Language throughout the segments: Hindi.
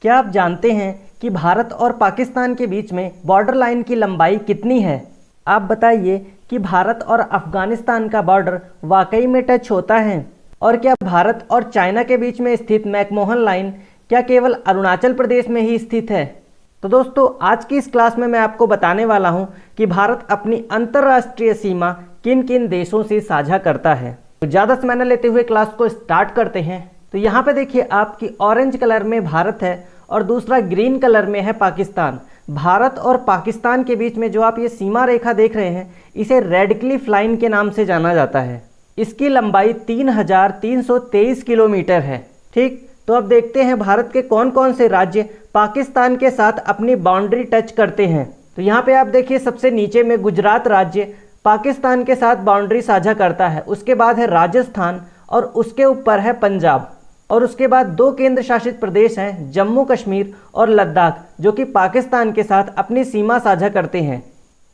क्या आप जानते हैं कि भारत और पाकिस्तान के बीच में बॉर्डर लाइन की लंबाई कितनी है? आप बताइए कि भारत और अफगानिस्तान का बॉर्डर वाकई में टच होता है? और क्या भारत और चाइना के बीच में स्थित मैकमोहन लाइन क्या केवल अरुणाचल प्रदेश में ही स्थित है? तो दोस्तों, आज की इस क्लास में मैं आपको बताने वाला हूं कि भारत अपनी अंतर्राष्ट्रीय सीमा किन किन देशों से साझा करता है। तो ज़्यादा समय न लेते हुए क्लास को स्टार्ट करते हैं। तो यहाँ पे देखिए, आपकी ऑरेंज कलर में भारत है और दूसरा ग्रीन कलर में है पाकिस्तान। भारत और पाकिस्तान के बीच में जो आप ये सीमा रेखा देख रहे हैं, इसे रेड क्लिफ लाइन के नाम से जाना जाता है। इसकी लंबाई 3323 किलोमीटर है। ठीक, तो अब देखते हैं भारत के कौन कौन से राज्य पाकिस्तान के साथ अपनी बाउंड्री टच करते हैं। तो यहाँ पे आप देखिए, सबसे नीचे में गुजरात राज्य पाकिस्तान के साथ बाउंड्री साझा करता है। उसके बाद है राजस्थान और उसके ऊपर है पंजाब। और उसके बाद दो केंद्र शासित प्रदेश हैं, जम्मू कश्मीर और लद्दाख, जो कि पाकिस्तान के साथ अपनी सीमा साझा करते हैं।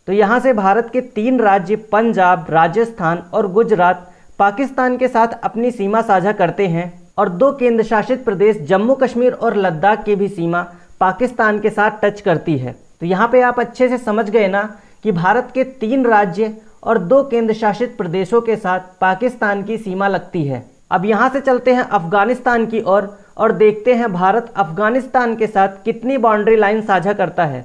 तो यहाँ से भारत के 3 राज्य पंजाब, राजस्थान और गुजरात पाकिस्तान के साथ अपनी सीमा साझा करते हैं और 2 केंद्र शासित प्रदेश जम्मू कश्मीर और लद्दाख की भी सीमा पाकिस्तान के साथ टच करती है। तो यहाँ पे आप अच्छे से समझ गए ना कि भारत के 3 राज्य और 2 केंद्र शासित प्रदेशों के साथ पाकिस्तान की सीमा लगती है। अब यहाँ से चलते हैं अफगानिस्तान की ओर और देखते हैं भारत अफगानिस्तान के साथ कितनी बाउंड्री लाइन साझा करता है।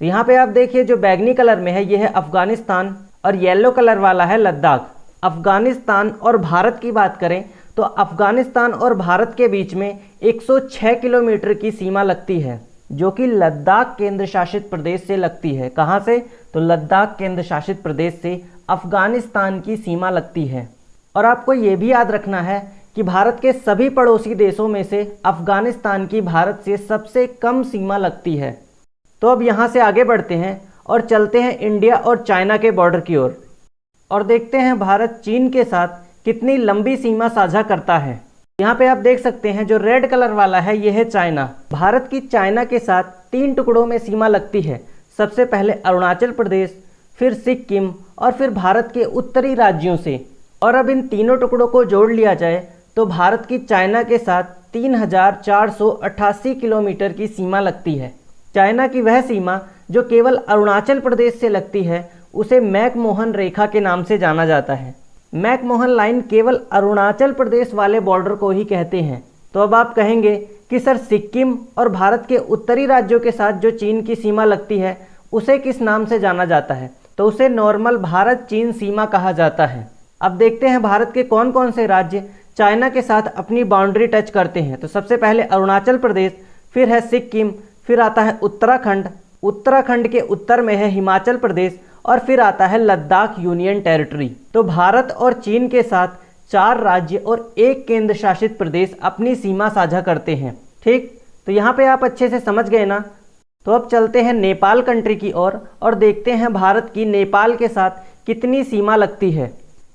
तो यहाँ पे आप देखिए, जो बैगनी कलर में है ये है अफगानिस्तान और येलो कलर वाला है लद्दाख। अफगानिस्तान और भारत की बात करें तो अफगानिस्तान और भारत के बीच में 106 किलोमीटर की सीमा लगती है, जो कि लद्दाख केंद्र शासित प्रदेश से लगती है। कहाँ से? तो लद्दाख केंद्र शासित प्रदेश से अफगानिस्तान की सीमा लगती है। और आपको ये भी याद रखना है कि भारत के सभी पड़ोसी देशों में से अफगानिस्तान की भारत से सबसे कम सीमा लगती है। तो अब यहाँ से आगे बढ़ते हैं और चलते हैं इंडिया और चाइना के बॉर्डर की ओर और देखते हैं भारत चीन के साथ कितनी लंबी सीमा साझा करता है। यहाँ पे आप देख सकते हैं, जो रेड कलर वाला है ये है चाइना। भारत की चाइना के साथ 3 टुकड़ों में सीमा लगती है। सबसे पहले अरुणाचल प्रदेश, फिर सिक्किम और फिर भारत के उत्तरी राज्यों से। और अब इन तीनों टुकड़ों को जोड़ लिया जाए तो भारत की चाइना के साथ 3488 किलोमीटर की सीमा लगती है। चाइना की वह सीमा जो केवल अरुणाचल प्रदेश से लगती है उसे मैकमोहन रेखा के नाम से जाना जाता है। मैकमोहन लाइन केवल अरुणाचल प्रदेश वाले बॉर्डर को ही कहते हैं। तो अब आप कहेंगे कि सर, सिक्किम और भारत के उत्तरी राज्यों के साथ जो चीन की सीमा लगती है उसे किस नाम से जाना जाता है? तो उसे नॉर्मल भारत चीन सीमा कहा जाता है। अब देखते हैं भारत के कौन कौन से राज्य चाइना के साथ अपनी बाउंड्री टच करते हैं। तो सबसे पहले अरुणाचल प्रदेश, फिर है सिक्किम, फिर आता है उत्तराखंड, उत्तराखंड के उत्तर में है हिमाचल प्रदेश और फिर आता है लद्दाख यूनियन टेरिटरी। तो भारत और चीन के साथ 4 राज्य और 1 केंद्र शासित प्रदेश अपनी सीमा साझा करते हैं। ठीक, तो यहाँ पे आप अच्छे से समझ गए ना। तो अब चलते हैं नेपाल कंट्री की ओर और देखते हैं भारत की नेपाल के साथ कितनी सीमा लगती है।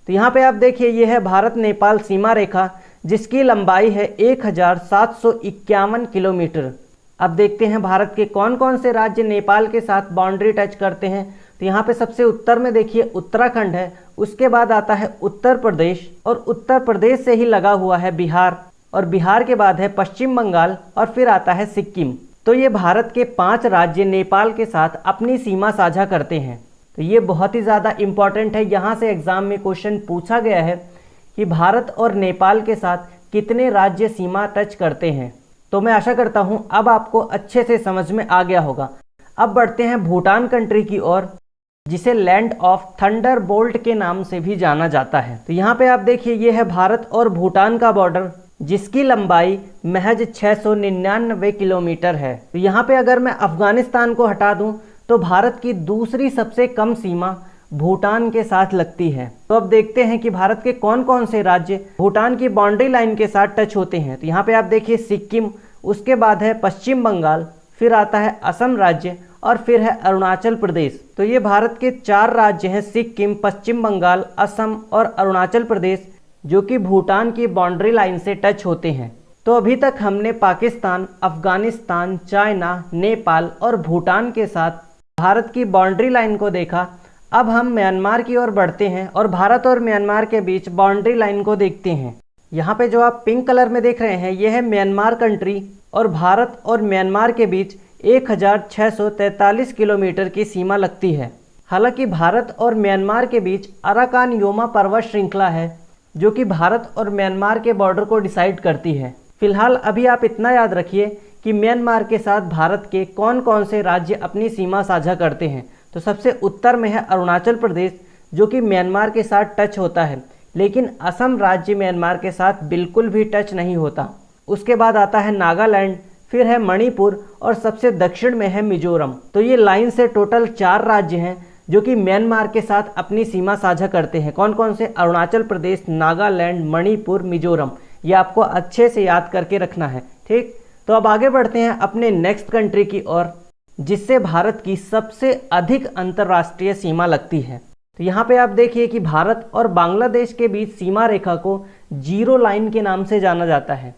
तो यहाँ पे आप देखिए, ये है भारत नेपाल सीमा रेखा, जिसकी लंबाई है 1751 किलोमीटर। अब देखते हैं भारत के कौन कौन से राज्य नेपाल के साथ बाउंड्री टच करते हैं। तो यहाँ पे सबसे उत्तर में देखिए उत्तराखंड है, उसके बाद आता है उत्तर प्रदेश और उत्तर प्रदेश से ही लगा हुआ है बिहार और बिहार के बाद है पश्चिम बंगाल और फिर आता है सिक्किम। तो ये भारत के 5 राज्य नेपाल के साथ अपनी सीमा साझा करते हैं। तो ये बहुत ही ज़्यादा इम्पॉर्टेंट है। यहाँ से एग्ज़ाम में क्वेश्चन पूछा गया है कि भारत और नेपाल के साथ कितने राज्य सीमा टच करते हैं। तो मैं आशा करता हूँ अब आपको अच्छे से समझ में आ गया होगा। अब बढ़ते हैं भूटान कंट्री की ओर, जिसे लैंड ऑफ थंडरबोल्ट के नाम से भी जाना जाता है। तो यहाँ पे आप देखिए, ये है भारत और भूटान का बॉर्डर, जिसकी लंबाई महज 699 किलोमीटर है। तो यहाँ पे अगर मैं अफगानिस्तान को हटा दूँ तो भारत की दूसरी सबसे कम सीमा भूटान के साथ लगती है। तो अब देखते हैं कि भारत के कौन कौन से राज्य भूटान की बाउंड्री लाइन के साथ टच होते हैं। तो यहाँ पे आप देखिए सिक्किम, उसके बाद है पश्चिम बंगाल, फिर आता है असम राज्य और फिर है अरुणाचल प्रदेश। तो ये भारत के 4 राज्य हैं, सिक्किम, पश्चिम बंगाल, असम और अरुणाचल प्रदेश, जो कि भूटान की बाउंड्री लाइन से टच होते हैं। तो अभी तक हमने पाकिस्तान, अफगानिस्तान, चाइना, नेपाल और भूटान के साथ भारत की बाउंड्री लाइन को देखा। अब हम म्यांमार की ओर बढ़ते हैं और भारत और म्यांमार के बीच बाउंड्री लाइन को देखते हैं। यहाँ पे जो आप पिंक कलर में देख रहे हैं ये है म्यांमार कंट्री और भारत और म्यांमार के बीच 1643 किलोमीटर की सीमा लगती है। हालांकि भारत और म्यांमार के बीच अराकान योमा पर्वत श्रृंखला है जो कि भारत और म्यांमार के बॉर्डर को डिसाइड करती है। फिलहाल अभी आप इतना याद रखिए कि म्यांमार के साथ भारत के कौन कौन से राज्य अपनी सीमा साझा करते हैं। तो सबसे उत्तर में है अरुणाचल प्रदेश जो कि म्यांमार के साथ टच होता है, लेकिन असम राज्य म्यांमार के साथ बिल्कुल भी टच नहीं होता। उसके बाद आता है नागालैंड, फिर है मणिपुर और सबसे दक्षिण में है मिजोरम। तो ये लाइन से टोटल 4 राज्य हैं जो कि म्यांमार के साथ अपनी सीमा साझा करते हैं। कौन कौन से? अरुणाचल प्रदेश, नागालैंड, मणिपुर, मिजोरम। ये आपको अच्छे से याद करके रखना है, ठीक। तो अब आगे बढ़ते हैं अपने नेक्स्ट कंट्री की ओर, जिससे भारत की सबसे अधिक अंतर्राष्ट्रीय सीमा लगती है। तो यहाँ पे आप देखिए कि भारत और बांग्लादेश के बीच सीमा रेखा को जीरो लाइन के नाम से जाना जाता है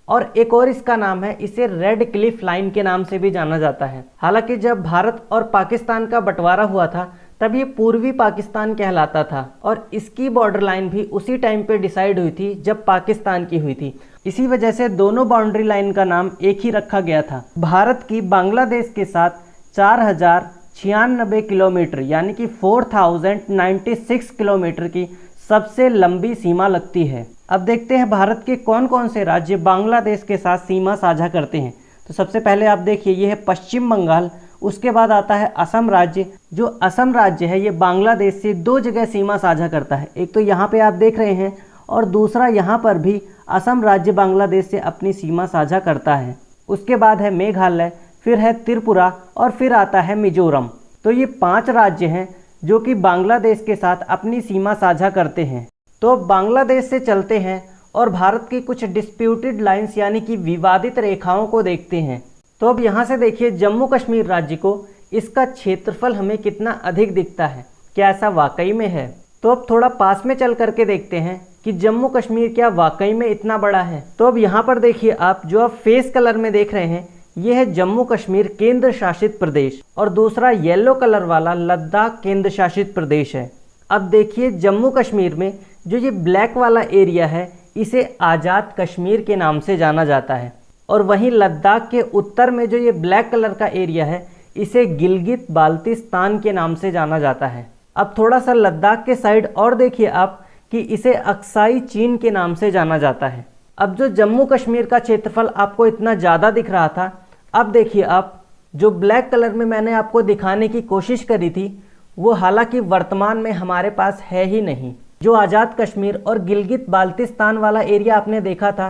और एक और इसका नाम है, इसे रेड क्लिफ लाइन के नाम से भी जाना जाता है। हालांकि जब भारत और पाकिस्तान का बंटवारा हुआ था तब ये पूर्वी पाकिस्तान कहलाता था और इसकी बॉर्डर लाइन भी उसी टाइम पे डिसाइड हुई थी जब पाकिस्तान की हुई थी। इसी वजह से दोनों बाउंड्री लाइन का नाम एक ही रखा गया था। भारत की बांग्लादेश के साथ 4096 किलोमीटर यानी कि 4096 किलोमीटर की सबसे लंबी सीमा लगती है। अब देखते हैं भारत के कौन कौन से राज्य बांग्लादेश के साथ सीमा साझा करते हैं। तो सबसे पहले आप देखिए ये है पश्चिम बंगाल, उसके बाद आता है असम राज्य। जो असम राज्य है ये बांग्लादेश से 2 जगह सीमा साझा करता है, एक तो यहाँ पे आप देख रहे हैं और दूसरा यहाँ पर भी असम राज्य बांग्लादेश से अपनी सीमा साझा करता है। उसके बाद है मेघालय, फिर है त्रिपुरा और फिर आता है मिजोरम। तो ये 5 राज्य हैं जो कि बांग्लादेश के साथ अपनी सीमा साझा करते हैं। तो बांग्लादेश से चलते हैं और भारत की कुछ डिस्प्यूटेड लाइंस यानी कि विवादित रेखाओं को देखते हैं। तो अब यहाँ से देखिए जम्मू कश्मीर राज्य को, इसका क्षेत्रफल हमें कितना अधिक दिखता है, क्या ऐसा वाकई में है? तो अब थोड़ा पास में चल करके देखते हैं कि जम्मू कश्मीर क्या वाकई में इतना बड़ा है। तो अब यहाँ पर देखिए आप, जो आप फेस कलर में देख रहे हैं ये है जम्मू कश्मीर केंद्र शासित प्रदेश और दूसरा येलो कलर वाला लद्दाख केंद्र शासित प्रदेश है। अब देखिए जम्मू कश्मीर में जो ये ब्लैक वाला एरिया है इसे आज़ाद कश्मीर के नाम से जाना जाता है और वहीं लद्दाख के उत्तर में जो ये ब्लैक कलर का एरिया है इसे गिलगित बाल्टिस्तान के नाम से जाना जाता है। अब थोड़ा सा लद्दाख के साइड और देखिए आप कि इसे अक्साई चीन के नाम से जाना जाता है। अब जो जम्मू कश्मीर का क्षेत्रफल आपको इतना ज़्यादा दिख रहा था, अब देखिए आप जो ब्लैक कलर में मैंने आपको दिखाने की कोशिश करी थी वो हालांकि वर्तमान में हमारे पास है ही नहीं। जो आज़ाद कश्मीर और गिलगित बाल्टिस्तान वाला एरिया आपने देखा था,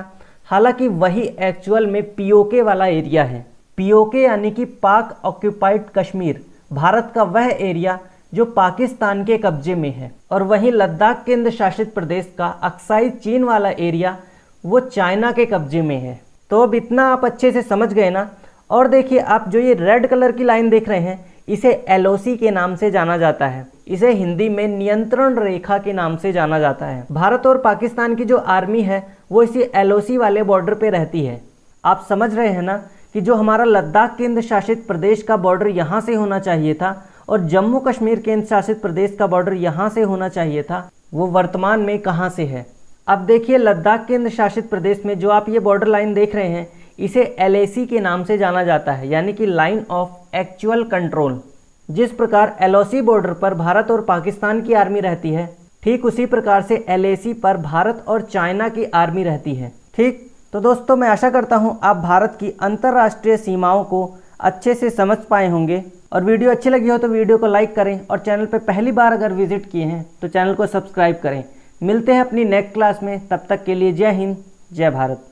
हालांकि वही एक्चुअल में पीओके वाला एरिया है। पीओके यानी कि पाक ऑक्यूपाइड कश्मीर, भारत का वह एरिया जो पाकिस्तान के कब्जे में है और वहीं लद्दाख केंद्र शासित प्रदेश का अक्साई चीन वाला एरिया वो चाइना के कब्जे में है। तो अब इतना आप अच्छे से समझ गए ना। और देखिए आप जो ये रेड कलर की लाइन देख रहे हैं इसे एलओसी के नाम से जाना जाता है। इसे हिंदी में नियंत्रण रेखा के नाम से जाना जाता है। भारत और पाकिस्तान की जो आर्मी है वो इसी एलओसी वाले बॉर्डर पे रहती है। आप समझ रहे हैं ना कि जो हमारा लद्दाख केंद्र शासित प्रदेश का बॉर्डर यहाँ से होना चाहिए था और जम्मू कश्मीर केंद्र शासित प्रदेश का बॉर्डर यहाँ से होना चाहिए था, वो वर्तमान में कहाँ से है। अब देखिए लद्दाख केंद्र शासित प्रदेश में जो आप ये बॉर्डर लाइन देख रहे हैं इसे एलएसी के नाम से जाना जाता है, यानी कि लाइन ऑफ एक्चुअल कंट्रोल। जिस प्रकार एलओसी बॉर्डर पर भारत और पाकिस्तान की आर्मी रहती है, ठीक उसी प्रकार से एलएसी पर भारत और चाइना की आर्मी रहती है। ठीक, तो दोस्तों मैं आशा करता हूँ आप भारत की अंतर्राष्ट्रीय सीमाओं को अच्छे से समझ पाए होंगे और वीडियो अच्छी लगी हो तो वीडियो को लाइक करें और चैनल पर पहली बार अगर विजिट किए हैं तो चैनल को सब्सक्राइब करें। मिलते हैं अपनी नेक्स्ट क्लास में, तब तक के लिए जय हिंद, जय भारत।